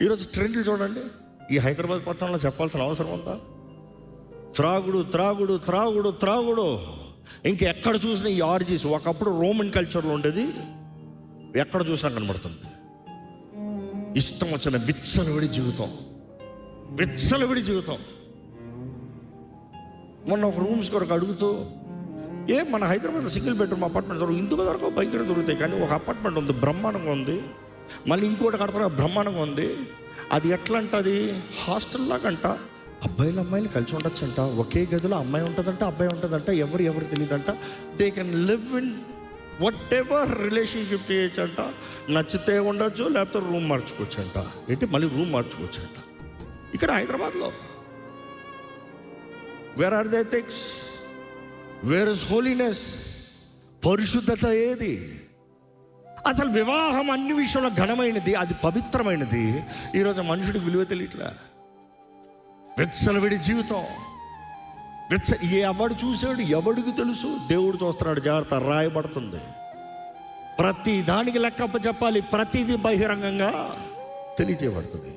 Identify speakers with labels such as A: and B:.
A: ఈరోజు ట్రెండ్లు చూడండి. ఈ హైదరాబాద్ పట్టణంలో చెప్పాల్సిన అవసరం ఉందా? త్రాగుడు త్రాగుడు త్రాగుడు త్రాగుడు. ఇంకెక్కడ చూసినా ఈ ఆర్జీస్. ఒకప్పుడు రోమన్ కల్చర్లో ఉండేది, ఎక్కడ చూసినా కనబడుతుంది. ఇష్టం వచ్చిన విచ్చలవిడి జీవితం, విచ్చలవిడి జీవితం. మొన్న ఒక రూమ్స్ కొరకు అడుగుతూ, మన హైదరాబాద్లో సింగిల్ బెడ్రూమ్ అపార్ట్మెంట్ దొరుకు, ఇందుకు దొరకవు, బయట దొరుకుతాయి. కానీ ఒక అపార్ట్మెంట్ ఉంది, బ్రహ్మాండంగా ఉంది. మళ్ళీ ఇంకోటి కడతారు, బ్రహ్మాండంగా ఉంది. అది ఎట్లా అంట, అది హాస్టల్లాగంట. అబ్బాయిలు అమ్మాయిలు కలిసి ఉండొచ్చంట, ఒకే గదిలో అమ్మాయి ఉంటుందంట, అబ్బాయి ఉంటుందంట, ఎవరు తెలియదంట. They can live in whatever relationship చేయొచ్చు అంట. నచ్చితే ఉండొచ్చు, లేకపోతే రూమ్ మార్చుకోవచ్చు అంట. మళ్ళీ రూమ్ మార్చుకోవచ్చు అంట. ఇక్కడ హైదరాబాద్లో where are the ethics? Where is holiness? పరిశుద్ధత ఏది? అసలు వివాహం అన్ని విషయంలో ఘనమైనది, అది పవిత్రమైనది. ఈరోజు మనుషుడికి విలువ తెలియట్లే. విచ్చలవిడి జీవితం. ఎవడు చూశాడు? ఎవడికి తెలుసు? దేవుడు చూస్తున్నాడు. జాగ్రత్త, రాయబడుతుంది. ప్రతి దానికి లెక్కప్ప చెప్పాలి. ప్రతిదీ బహిరంగంగా తెలియజేయబడుతుంది.